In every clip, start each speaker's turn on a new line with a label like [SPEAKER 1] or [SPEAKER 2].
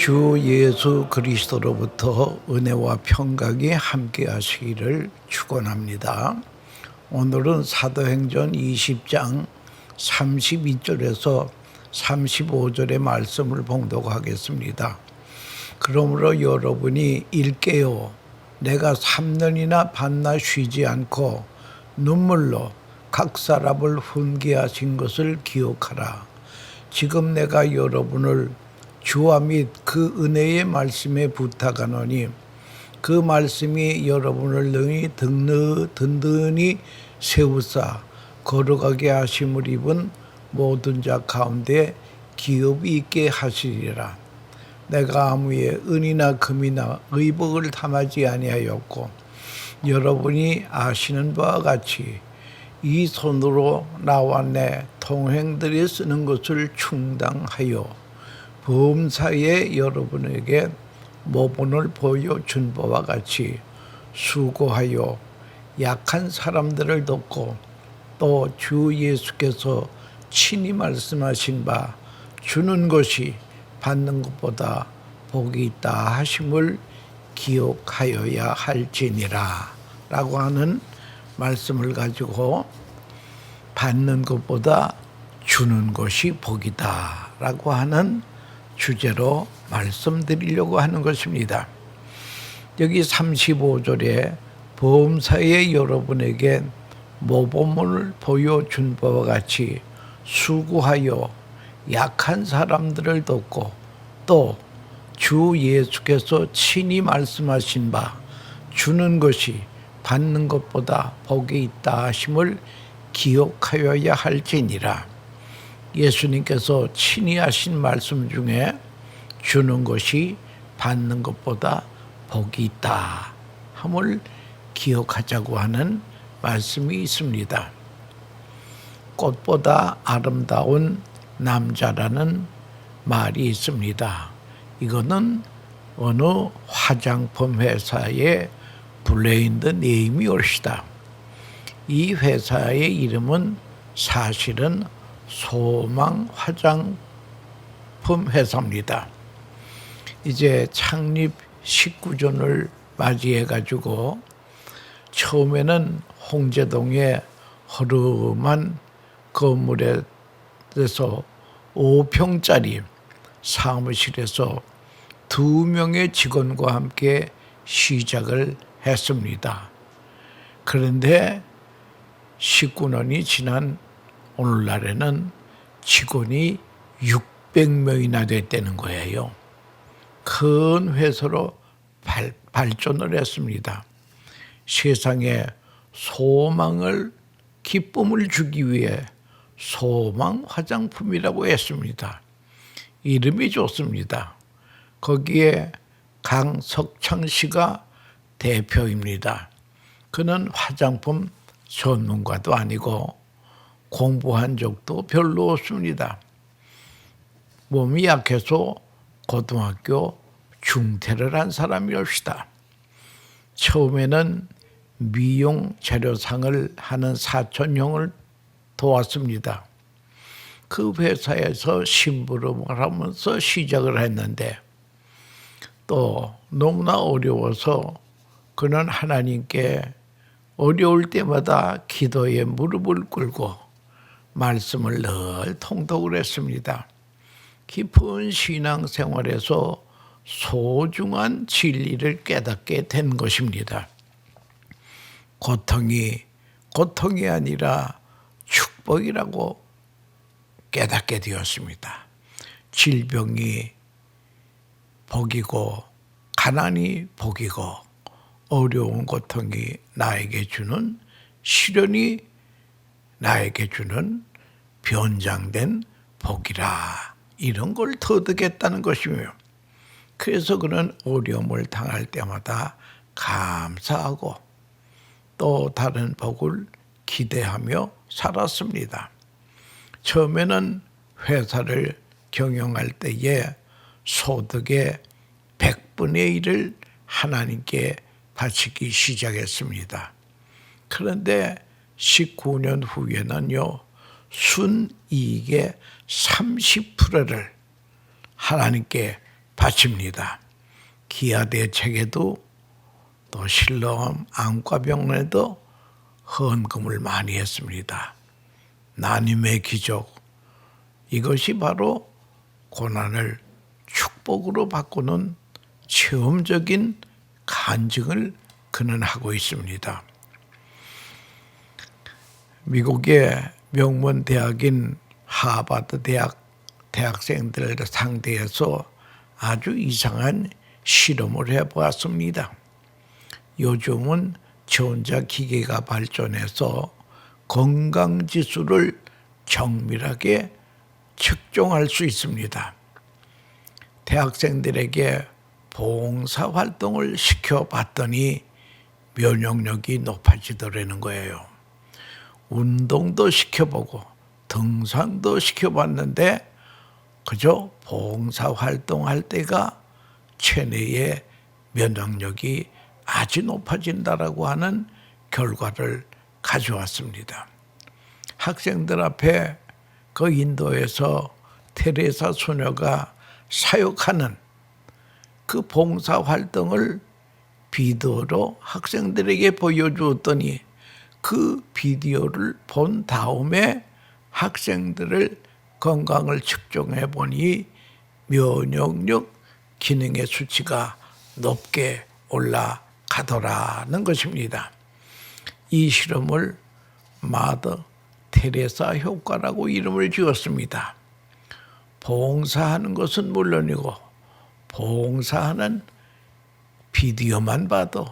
[SPEAKER 1] 주 예수 그리스도로부터 은혜와 평강이 함께 하시기를 축원합니다. 오늘은 사도행전 20장 32절에서 35절의 말씀을 봉독하겠습니다. 그러므로 여러분이 일깨어 내가 3년이나 반나 쉬지 않고 눈물로 각 사람을 훈계하신 것을 기억하라. 지금 내가 여러분을 주와 및 그 은혜의 말씀에 부탁하노니 그 말씀이 여러분을 능히 든든히 세우사 걸어가게 하심을 입은 모든 자 가운데 기업이 있게 하시리라. 내가 아무의 은이나 금이나 의복을 탐하지 아니하였고 여러분이 아시는 바와 같이 이 손으로 나와 내 동행들이 쓰는 것을 충당하여 범사에 여러분에게 모본을 보여준 바와 같이 수고하여 약한 사람들을 돕고 또 주 예수께서 친히 말씀하신 바 주는 것이 받는 것보다 복이 있다 하심을 기억하여야 할지니라 라고 하는 말씀을 가지고 받는 것보다 주는 것이 복이다 라고 하는 주제로 말씀드리려고 하는 것입니다. 여기 35절에 범사에 여러분에게 모범을 보여준 바와 같이 수고하여 약한 사람들을 돕고 또 주 예수께서 친히 말씀하신 바 주는 것이 받는 것보다 복이 있다 하심을 기억하여야 할지니라. 예수님께서 친히 하신 말씀 중에 주는 것이 받는 것보다 복이 있다 함을 기억하자고 하는 말씀이 있습니다. 꽃보다 아름다운 남자라는 말이 있습니다. 이거는 어느 화장품 회사의 브랜드 네임이 옳시다. 이 회사의 이름은 사실은 소망 화장품 회사입니다. 이제 창립 19주년을 맞이해 가지고 처음에는 홍제동의 허름한 건물에서 5평짜리 사무실에서 2명의 직원과 함께 시작을 했습니다. 그런데 19년이 지난 오늘날에는 직원이 600명이나 됐다는 거예요. 큰 회사로 발전을 했습니다. 세상에 소망을 기쁨을 주기 위해 소망 화장품이라고 했습니다. 이름이 좋습니다. 거기에 강석창 씨가 대표입니다. 그는 화장품 전문가도 아니고 공부한 적도 별로 없습니다. 몸이 약해서 고등학교 중퇴를 한 사람이옵시다. 처음에는 미용 재료상을 하는 사촌형을 도왔습니다. 그 회사에서 심부름을 하면서 시작을 했는데 또 너무나 어려워서 그는 하나님께 어려울 때마다 기도에 무릎을 꿇고 말씀을 늘 통독을 했습니다. 깊은 신앙생활에서 소중한 진리를 깨닫게 된 것입니다. 고통이 아니라 축복이라고 깨닫게 되었습니다. 질병이 복이고 가난이 복이고 어려운 고통이 나에게 주는 시련이 나에게 주는 변장된 복이라 이런 걸 터득했다는 것이며 그래서 그는 어려움을 당할 때마다 감사하고 또 다른 복을 기대하며 살았습니다. 처음에는 회사를 경영할 때에 소득의 100분의 1을 하나님께 바치기 시작했습니다. 그런데 19년 후에는요, 순이익의 30%를 하나님께 바칩니다. 기아대 책에도 또 실로암 안과병원에도 헌금을 많이 했습니다. 나눔의 기적, 이것이 바로 고난을 축복으로 바꾸는 체험적인 간증을 그는 하고 있습니다. 미국의 명문 대학인 하버드 대학 대학생들을 상대해서 아주 이상한 실험을 해보았습니다. 요즘은 전자기기가 발전해서 건강지수를 정밀하게 측정할 수 있습니다. 대학생들에게 봉사활동을 시켜봤더니 면역력이 높아지더라는 거예요. 운동도 시켜보고 등산도 시켜봤는데 그저 봉사활동할 때가 체내의 면역력이 아주 높아진다라고 하는 결과를 가져왔습니다. 학생들 앞에 그 인도에서 테레사 소녀가 사역하는 그 봉사활동을 비디오로 학생들에게 보여주었더니 그 비디오를 본 다음에 학생들을 건강을 측정해 보니 면역력 기능의 수치가 높게 올라가더라는 것입니다. 이 실험을 마더 테레사 효과라고 이름을 지었습니다. 봉사하는 것은 물론이고 봉사하는 비디오만 봐도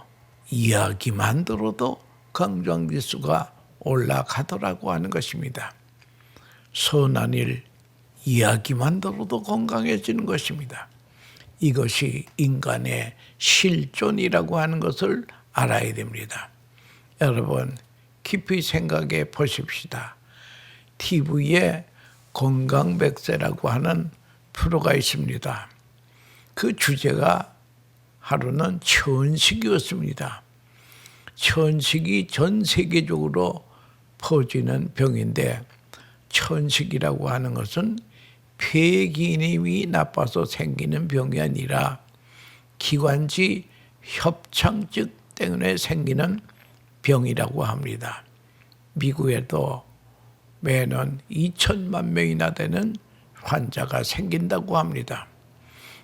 [SPEAKER 1] 이야기만 들어도 건강지수가 올라가더라고 하는 것입니다. 선한 일 이야기만 들어도 건강해지는 것입니다. 이것이 인간의 실존이라고 하는 것을 알아야 됩니다. 여러분 깊이 생각해 보십시다. TV에 건강백세라고 하는 프로가 있습니다. 그 주제가 하루는 천식이었습니다. 천식이 전 세계적으로 퍼지는 병인데 천식이라고 하는 것은 폐 기능이 나빠서 생기는 병이 아니라 기관지 협착증 때문에 생기는 병이라고 합니다. 미국에도 매년 2천만 명이나 되는 환자가 생긴다고 합니다.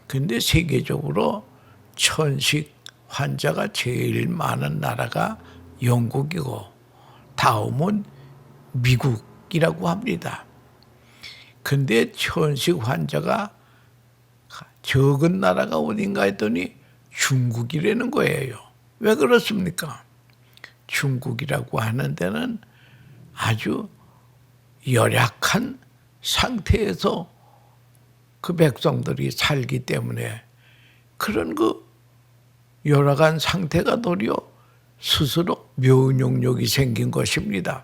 [SPEAKER 1] 그런데 세계적으로 천식 환자가 제일 많은 나라가 영국이고 다음은 미국이라고 합니다. 그런데 천식 환자가 적은 나라가 어딘가 했더니 중국이라는 거예요. 왜 그렇습니까? 중국이라고 하는 데는 아주 열악한 상태에서 그 백성들이 살기 때문에 그런 그 열악한 상태가 도리어 스스로 면역력이 생긴 것입니다.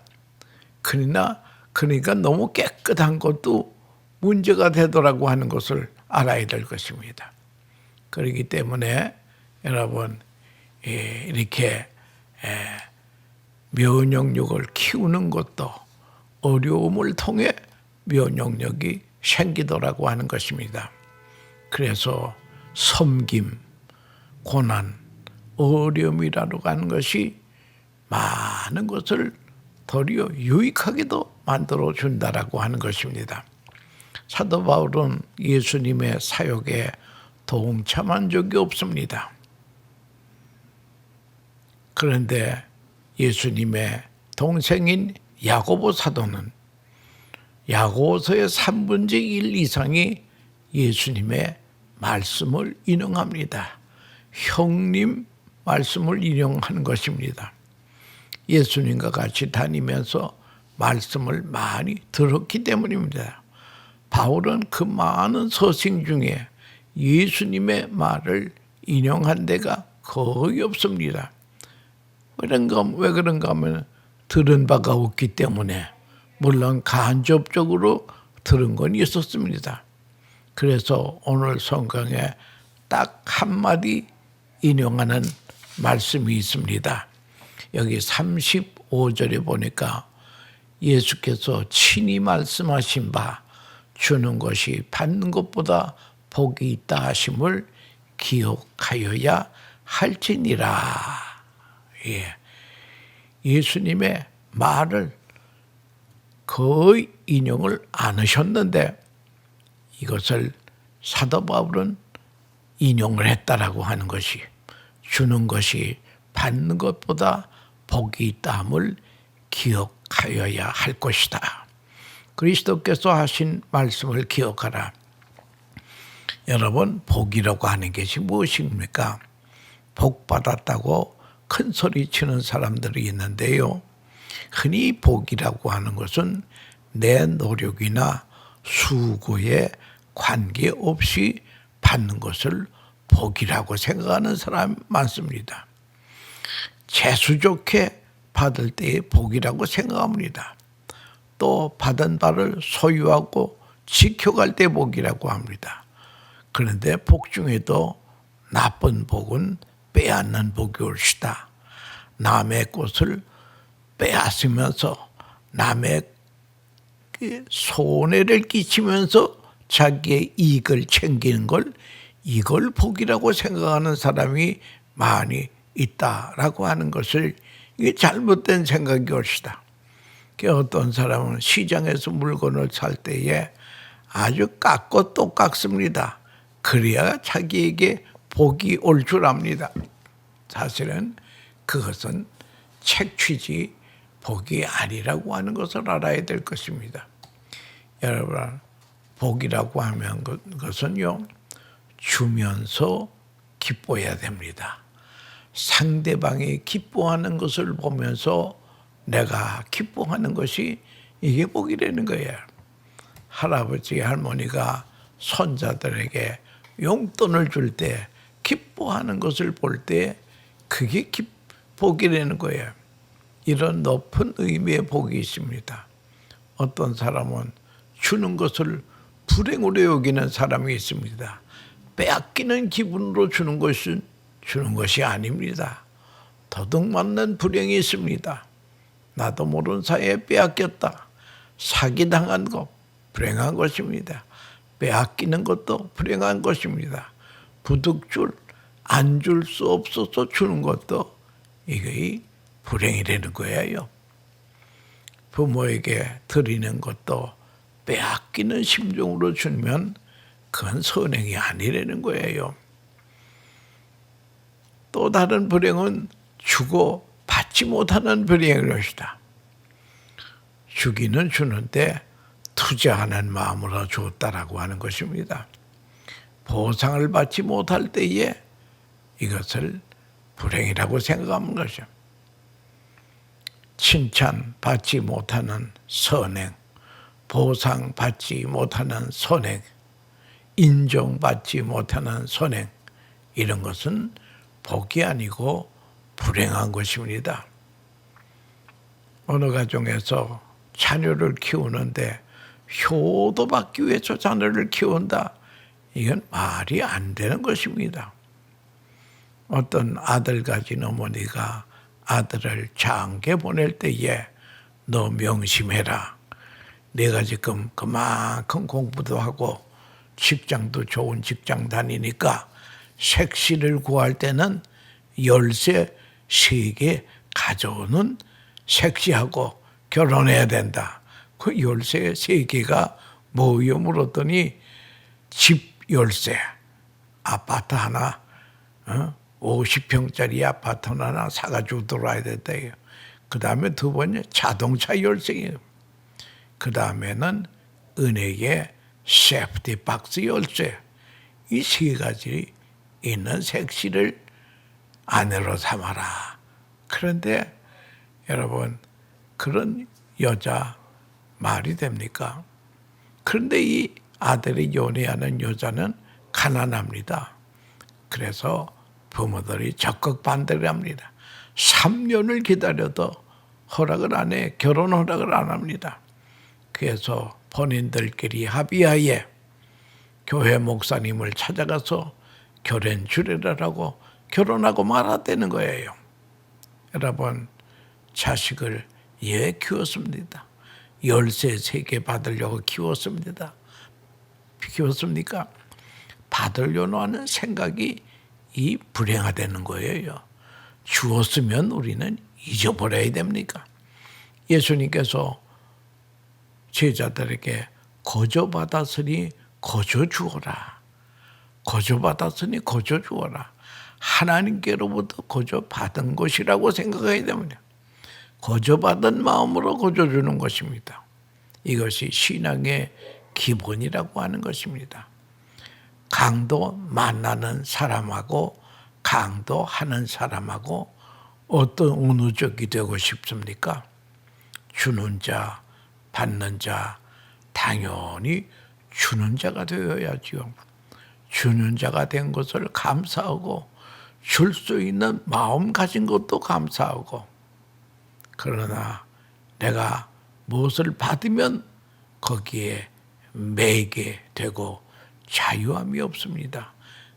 [SPEAKER 1] 그러니까 너무 깨끗한 것도 문제가 되더라고 하는 것을 알아야 될 것입니다. 그렇기 때문에 여러분 이렇게 면역력을 키우는 것도 어려움을 통해 면역력이 생기더라고 하는 것입니다. 그래서 섬김, 고난, 어려움이라고 하는 것이 많은 것을 도리어 유익하게도 만들어 준다라고 하는 것입니다. 사도 바울은 예수님의 사역에 동참한 적이 없습니다. 그런데 예수님의 동생인 야고보 사도는 야고보서의 3분의 1 이상이 예수님의 말씀을 인용합니다. 형님 말씀을 인용하는 것입니다. 예수님과 같이 다니면서 말씀을 많이 들었기 때문입니다. 바울은 그 많은 서신 중에 예수님의 말을 인용한 데가 거의 없습니다. 왜 그런가 하면 들은 바가 없기 때문에 물론 간접적으로 들은 건 있었습니다. 그래서 오늘 성경에 딱 한마디 인용하는 말씀이 있습니다. 여기 35절에 보니까 예수께서 친히 말씀하신 바 주는 것이 받는 것보다 복이 있다 하심을 기억하여야 할지니라. 예. 예수님의 말을 거의 인용을 안 하셨는데 이것을 사도 바울은 인용을 했다라고 하는 것이, 주는 것이 받는 것보다 복이 있다함을 기억하여야 할 것이다. 그리스도께서 하신 말씀을 기억하라. 여러분, 복이라고 하는 것이 무엇입니까? 복 받았다고 큰 소리 치는 사람들이 있는데요. 흔히 복이라고 하는 것은 내 노력이나 수고에 관계없이 받는 것을 복이라고 생각하는 사람이 많습니다. 재수 좋게 받을 때의 복이라고 생각합니다. 또 받은 바를 소유하고 지켜갈 때 복이라고 합니다. 그런데 복 중에도 나쁜 복은 빼앗는 복이 옳시다. 남의 것을 빼앗으면서 남의 손해를 끼치면서 자기의 이익을 챙기는 걸, 이걸 복이라고 생각하는 사람이 많이 있다라고 하는 것을, 이게 잘못된 생각이 옳시다. 어떤 사람은 시장에서 물건을 살 때에 아주 깎고 또 깎습니다. 그래야 자기에게 복이 올 줄 압니다. 사실은 그것은 책취지 복이 아니라고 하는 것을 알아야 될 것입니다. 여러분, 복이라고 하면 그것은요, 주면서 기뻐해야 됩니다. 상대방이 기뻐하는 것을 보면서 내가 기뻐하는 것이, 이게 복이라는 거예요. 할아버지, 할머니가 손자들에게 용돈을 줄 때 기뻐하는 것을 볼 때 그게 복이라는 거예요. 이런 높은 의미의 복이 있습니다. 어떤 사람은 주는 것을 불행으로 여기는 사람이 있습니다. 빼앗기는 기분으로 주는 것이 아닙니다. 도둑맞는 불행이 있습니다. 나도 모르는 사이에 빼앗겼다. 사기당한 것, 불행한 것입니다. 빼앗기는 것도 불행한 것입니다. 부득줄 안 줄 수 없어서 주는 것도 이게 불행이라는 거예요. 부모에게 드리는 것도 빼앗기는 심정으로 주면 그건 선행이 아니라는 거예요. 또 다른 불행은 주고 받지 못하는 불행일 것이다. 주기는 주는데 투자하는 마음으로 줬다라고 하는 것입니다. 보상을 받지 못할 때에 이것을 불행이라고 생각하는 것이죠. 칭찬받지 못하는 선행, 보상받지 못하는 선행, 인정받지 못하는 선행, 이런 것은 복이 아니고 불행한 것입니다. 어느 가정에서 자녀를 키우는데 효도받기 위해서 자녀를 키운다, 이건 말이 안 되는 것입니다. 어떤 아들 가진 어머니가 아들을 장계 보낼 때에 너 명심해라. 내가 지금 그만큼 공부도 하고 직장도 좋은 직장 다니니까 색시를 구할 때는 열쇠 3개 가져오는 색시하고 결혼해야 된다. 그 열쇠 3개가 뭐요? 물었더니 집 열쇠, 아파트 하나, 50평짜리 아파트 하나 사가지고 들어와야 된다요. 그 다음에 두 번째 자동차 열쇠예요. 그 다음에는 은행의 세프티 박스 열쇠. 이 3가지 있는 색시를 아내로 삼아라. 그런데 여러분, 그런 여자 말이 됩니까? 그런데 이 아들이 연애하는 여자는 가난합니다. 그래서 부모들이 적극 반대를 합니다. 3년을 기다려도 허락을 안 해. 결혼 허락을 안 합니다. 그래서 본인들끼리 합의하에 교회 목사님을 찾아가서 결혼 주례를 하고 결혼하고 말았다는 거예요. 여러분, 자식을 키웠습니다. 열쇠 3개 받으려고 키웠습니다. 키웠습니까? 받으려고 하는 생각이 이 불행하다는 거예요. 주었으면 우리는 잊어버려야 됩니까? 예수님께서 제자들에게 거저 받았으니 거저 주어라. 거저 받았으니 거저 주어라. 하나님께로부터 거저 받은 것이라고 생각해야 됩니다. 거저 받은 마음으로 거저 주는 것입니다. 이것이 신앙의 기본이라고 하는 것입니다. 강도 만나는 사람하고 강도하는 사람하고 어느 쪽이 되고 싶습니까? 주는 자, 받는 자, 당연히 주는 자가 되어야지요. 주는 자가 된 것을 감사하고 줄 수 있는 마음 가진 것도 감사하고, 그러나 내가 무엇을 받으면 거기에 매게 되고 자유함이 없습니다.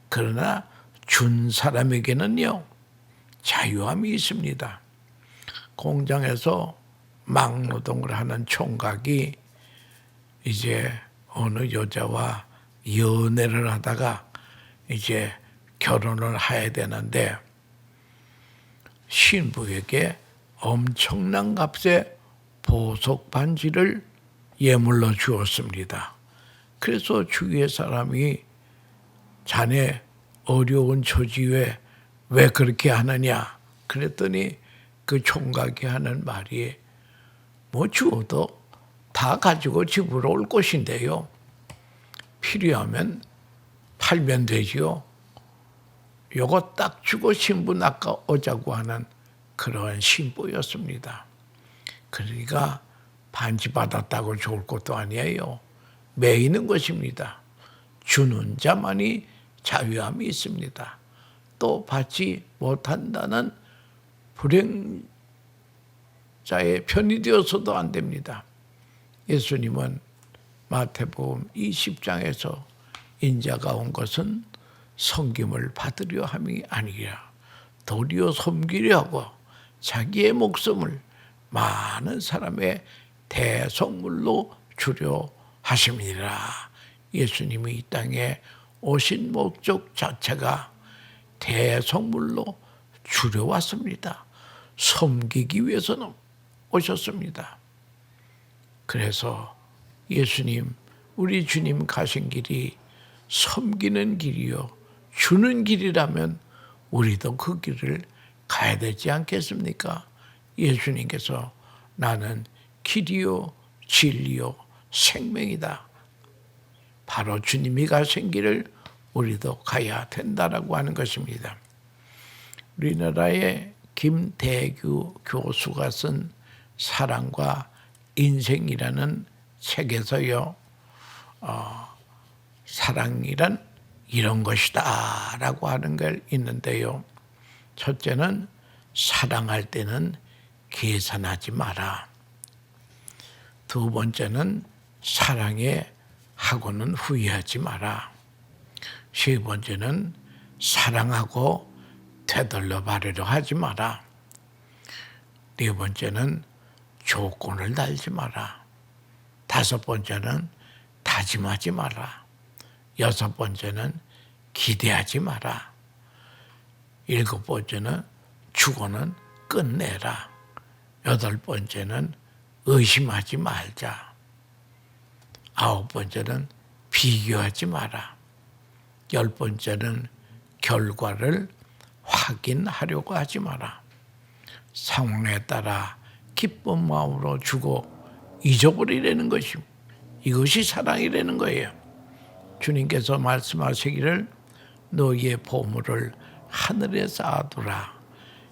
[SPEAKER 1] 그러나 준 사람에게는요, 자유함이 있습니다. 공장에서 막노동을 하는 총각이 이제 어느 여자와 연애를 하다가 이제 결혼을 해야 되는데 신부에게 엄청난 값의 보석 반지를 예물로 주었습니다. 그래서 주위의 사람이 자네 어려운 처지에 왜 그렇게 하느냐 그랬더니 그 총각이 하는 말이 뭐 주어도 다 가지고 집으로 올 것인데요. 필요하면 팔면 되지요. 요거 딱 주고 신부 낚아오자고 하는 그런 신부였습니다. 그러니까 반지 받았다고 좋을 것도 아니에요. 매이는 것입니다. 주는 자만이 자유함이 있습니다. 또 받지 못한다는 불행자의 편이 되어서도 안 됩니다. 예수님은 마태복음 20장에서 인자가 온 것은 섬김을 받으려 함이 아니라 도리어 섬기려 하고 자기의 목숨을 많은 사람의 대속물로 주려 하심이라. 예수님이 이 땅에 오신 목적 자체가 대속물로 주려 왔습니다. 섬기기 위해서는 오셨습니다. 그래서 예수님, 우리 주님 가신 길이 섬기는 길이요 주는 길이라면 우리도 그 길을 가야 되지 않겠습니까? 예수님께서 나는 길이요 진리요 생명이다. 바로 주님이 가신 길을 우리도 가야 된다라고 하는 것입니다. 우리나라의 김대규 교수가 쓴 사랑과 인생이라는 책에서요, 사랑이란 이런 것이다 라고 하는 게 있는데요. 첫째는 사랑할 때는 계산하지 마라. 두 번째는 사랑해 하고는 후회하지 마라. 세 번째는 사랑하고 되돌려 받으려 하지 마라. 네 번째는 조건을 달지 마라. 다섯 번째는 다짐하지 마라. 여섯 번째는 기대하지 마라. 일곱 번째는 주고는 끝내라. 여덟 번째는 의심하지 말자. 아홉 번째는 비교하지 마라. 열 번째는 결과를 확인하려고 하지 마라. 상황에 따라 기쁜 마음으로 주고 잊어버리려는 것이, 이것이 사랑이라는 거예요. 주님께서 말씀하시기를 너희의 보물을 하늘에 쌓아두라.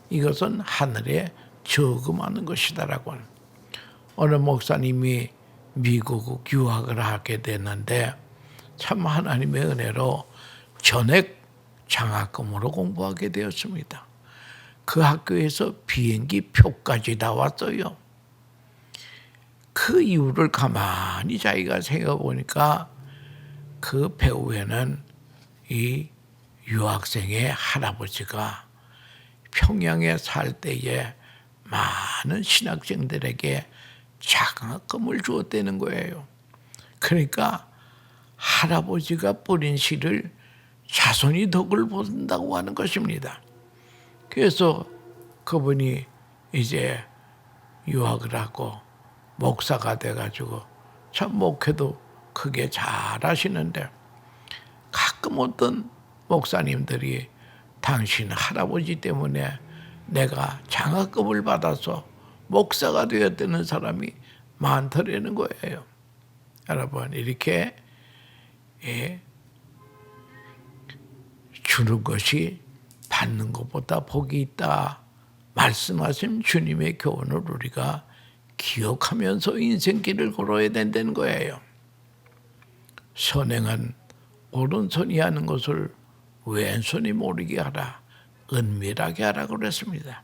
[SPEAKER 1] 이것은 하늘에 저금하는 것이다라고 하는. 어느 목사님이 미국 유학을 하게 됐는데 참 하나님의 은혜로 전액 장학금으로 공부하게 되었습니다. 그 학교에서 비행기 표까지 나왔어요. 그 이유를 가만히 자기가 생각해 보니까 그 배후에는 이 유학생의 할아버지가 평양에 살 때에 많은 신학생들에게 장학금을 주었다는 거예요. 그러니까 할아버지가 뿌린 씨를 자손이 덕을 본다고 하는 것입니다. 그래서 그분이 이제 유학을 하고 목사가 돼가지고 참 목회도 크게 잘 하시는데, 가끔 어떤 목사님들이 당신 할아버지 때문에 내가 장학금을 받아서 목사가 되었다는 사람이 많더라는 거예요. 여러분, 이렇게 주는 것이 받는 것보다 복이 있다 말씀하신 주님의 교훈을 우리가 기억하면서 인생길을 걸어야 된다는 거예요. 선행은 오른손이 하는 것을 왼손이 모르게 하라, 은밀하게 하라고 그랬습니다.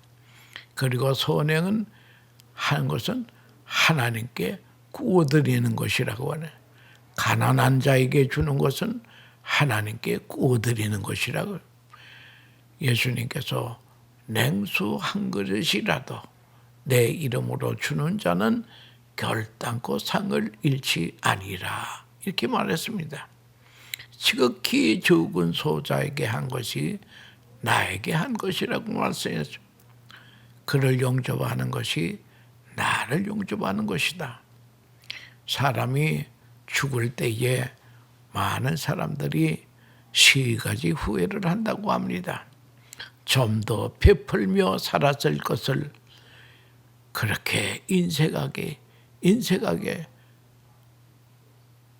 [SPEAKER 1] 그리고 선행은 하는 것은 하나님께 구워드리는 것이라고 하네. 가난한 자에게 주는 것은 하나님께 구워드리는 것이라고. 예수님께서 냉수 한 그릇이라도 내 이름으로 주는 자는 결단코 상을 잃지 아니라, 이렇게 말했습니다. 지극히 적은 소자에게 한 것이 나에게 한 것이라고 말씀했죠. 그를 용접하는 것이 나를 용접하는 것이다. 사람이 죽을 때에 많은 사람들이 세 가지 후회를 한다고 합니다. 좀 더 베풀며 살았을 것을 그렇게 인색하게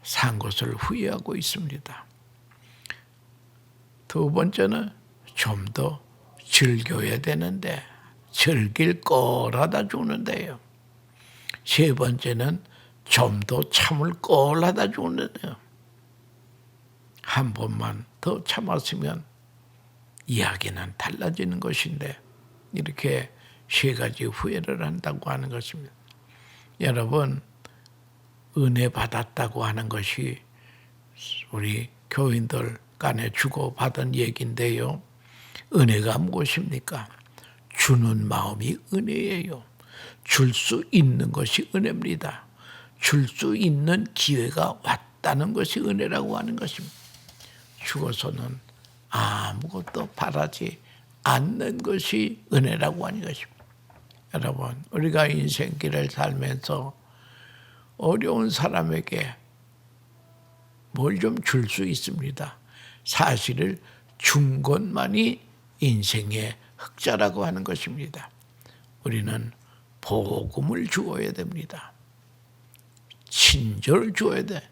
[SPEAKER 1] 산 것을 후회하고 있습니다. 두 번째는 좀 더 즐겨야 되는데 즐길 거라다 주는데요. 세 번째는 좀 더 참을 거라다 주는데요. 한 번만 더 참았으면 이야기는 달라지는 것인데 이렇게 세 가지 후회를 한다고 하는 것입니다. 여러분, 은혜 받았다고 하는 것이 우리 교인들 간에 주고받은 얘기인데요. 은혜가 무엇입니까? 주는 마음이 은혜예요. 줄 수 있는 것이 은혜입니다. 줄 수 있는 기회가 왔다는 것이 은혜라고 하는 것입니다. 죽어서는 아무것도 바라지 않는 것이 은혜라고 하는 것입니다. 여러분, 우리가 인생길을 살면서 어려운 사람에게 뭘 좀 줄 수 있습니다. 사실을 준 것만이 인생의 흑자라고 하는 것입니다. 우리는 복음을 주어야 됩니다. 친절을 주어야 돼.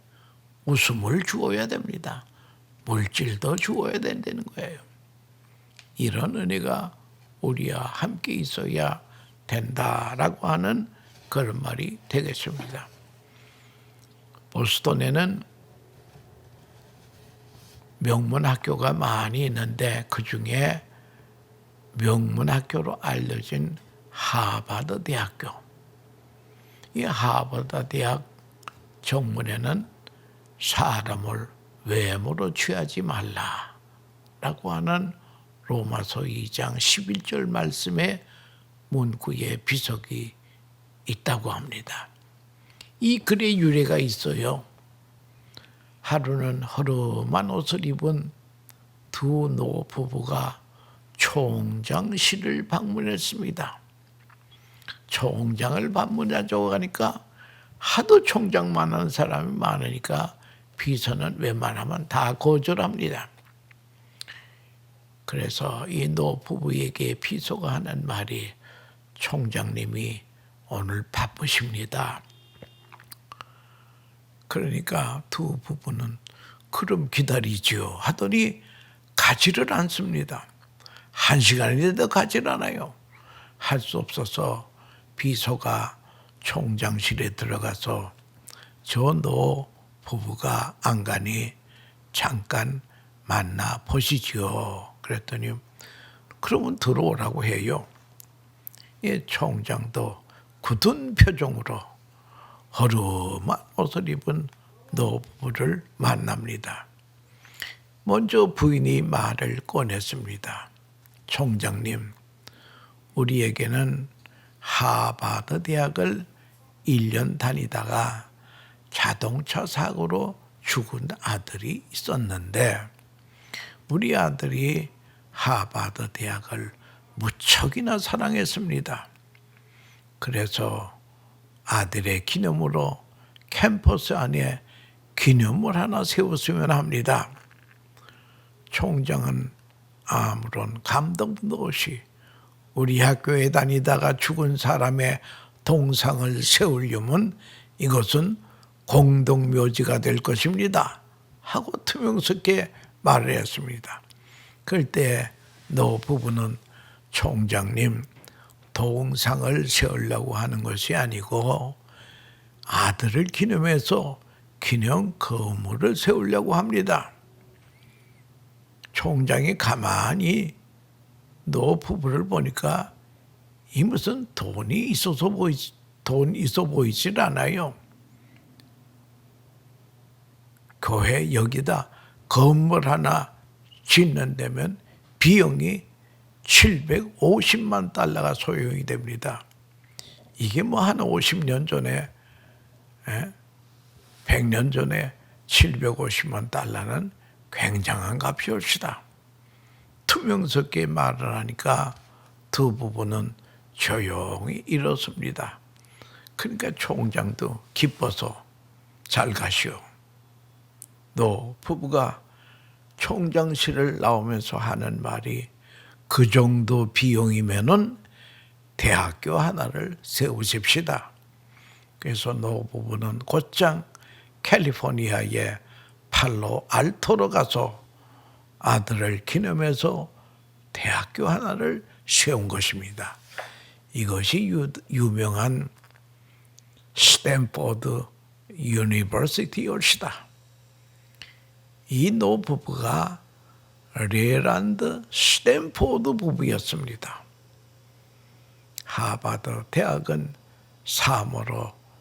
[SPEAKER 1] 웃음을 주어야 됩니다. 물질도 주어야 된다는 거예요. 이런 은혜가 우리와 함께 있어야 된다라고 하는 그런 말이 되겠습니다. 보스턴에는 명문학교가 많이 있는데 그중에 명문학교로 알려진 하버드 대학교. 이 하버드 대학 정문에는 사람을 외모로 취하지 말라라고 하는 로마서 2장 11절 말씀의 문구에 비석이 있다고 합니다. 이 글의 유래가 있어요. 하루는 허름한 옷을 입은 두 노 부부가 총장실을 방문했습니다. 총장을 방문하자고 하니까 하도 총장만 하는 사람이 많으니까 비서는 웬만하면 다 거절합니다. 그래서 이 노 부부에게 비서가 하는 말이, 총장님이 오늘 바쁘십니다. 그러니까 두 부부는 그럼 기다리지요 하더니 가지를 않습니다. 1시간인데도 가지를 않아요. 할 수 없어서 비서가 총장실에 들어가서 저 노 부부가 안가니 잠깐 만나 보시지요. 그랬더니 그러면 들어오라고 해요. 이 총장도 굳은 표정으로 허름한 옷을 입은 노부부를 만납니다. 먼저 부인이 말을 꺼냈습니다. 총장님, 우리에게는 하버드 대학을 1년 다니다가 자동차 사고로 죽은 아들이 있었는데 우리 아들이 하버드 대학을 무척이나 사랑했습니다. 그래서 아들의 기념으로 캠퍼스 안에 기념물 하나 세웠으면 합니다. 총장은 아무런 감동도 없이 우리 학교에 다니다가 죽은 사람의 동상을 세우려면 이것은 공동묘지가 될 것입니다 하고 투명스럽게 말을 했습니다. 그럴 때 노 부부는 총장님, 동상을 세우려고 하는 것이 아니고 아들을 기념해서 기념 건물을 세우려고 합니다. 총장이 가만히 노 부부를 보니까 이 무슨 돈 있어 보이질 않아요. 교회 여기다 건물 하나 짓는 데면 비용이 750만 달러가 소요이 됩니다. 이게 뭐 한 50년 전에 100년 전에 750만 달러는 굉장한 값이옵시다. 투명스럽게 말을 하니까 두 부부는 조용히 일었습니다. 그러니까 총장도 기뻐서 잘 가시오. 노 부부가 총장실을 나오면서 하는 말이 그 정도 비용이면은 대학교 하나를 세우십시다. 그래서 노 부부는 곧장 캘리포니아의 팔로 알토로 가서 아들을 기념해서 대학교 하나를 세운 것입니다. 이것이 유명한 스탠포드 유니버시티였다. 이 노 부부가 레란드 스탠포드 부부였습니다. 하버드 대학은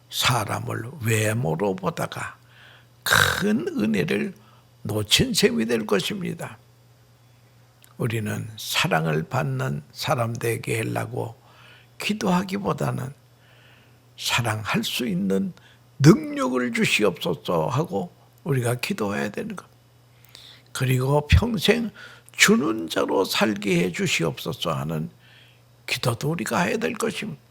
[SPEAKER 1] 사람을 외모로 보다가 큰 은혜를 놓친 셈이 될 것입니다. 우리는 사랑을 받는 사람 되게 하려고 기도하기보다는 사랑할 수 있는 능력을 주시옵소서 하고 우리가 기도해야 되는 것. 그리고 평생 주는 자로 살게 해 주시옵소서 하는 기도도 우리가 해야 될 것입니다.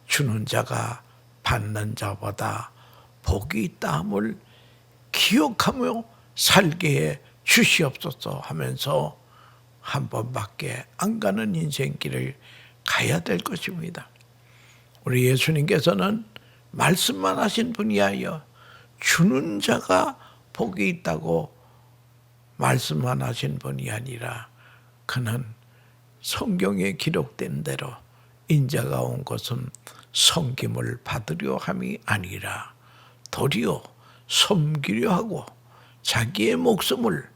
[SPEAKER 1] 주는 자가 받는 자보다 복이 있다함을 기억하며 살게 해 주시옵소서 하면서 한 번밖에 안 가는 인생길을 가야 될 것입니다. 우리 예수님께서는 말씀만 하신 분이 아니라 주는 자가 복이 있다고 말씀만 하신 분이 아니라 그는 성경에 기록된 대로 인자가 온 것은 섬김을 받으려 함이 아니라 도리어 섬기려 하고 자기의 목숨을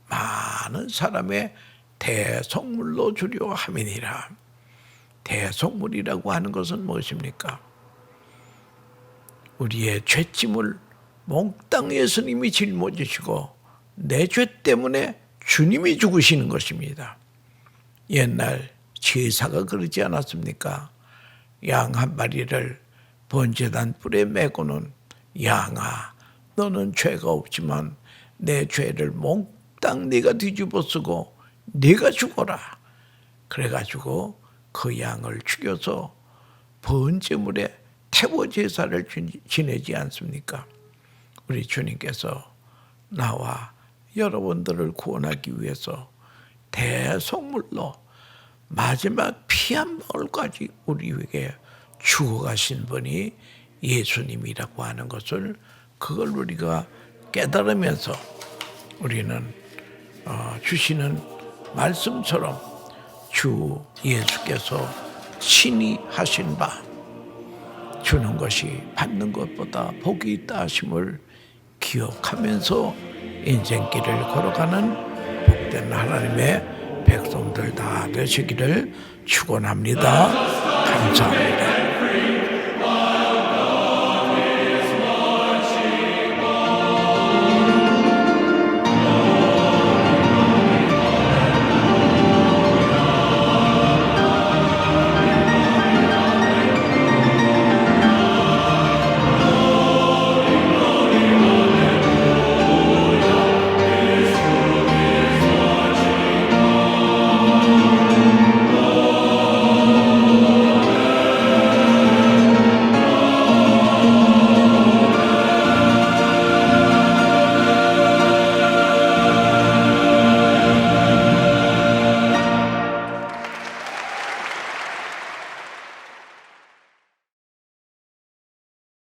[SPEAKER 1] 많은 사람의 대속물로 주려 함이니라. 대속물이라고 하는 것은 무엇입니까? 우리의 죄짐을 몽땅 예수님이 짊어지시고 내 죄 때문에 주님이 죽으시는 것입니다. 옛날 제사가 그러지 않았습니까? 양 한 마리를 번제단 뿔에 메고는 양아, 너는 죄가 없지만 내 죄를 몽땅 네가 뒤집어 쓰고 네가 죽어라. 그래가지고 그 양을 죽여서 번제물에 태워 제사를 지내지 않습니까? 우리 주님께서 나와 여러분들을 구원하기 위해서 대속물로 마지막 피 한 방울까지 우리에게 죽어가신 분이 예수님이라고 하는 것을 그걸 우리가 깨달으면서 우리는 주시는 말씀처럼 주 예수께서 친히 하신 바 주는 것이 받는 것보다 복이 있다 하심을 기억하면서 인생길을 걸어가는 복된 하나님의 백성들 다 되시기를 축원합니다. 감사합니다.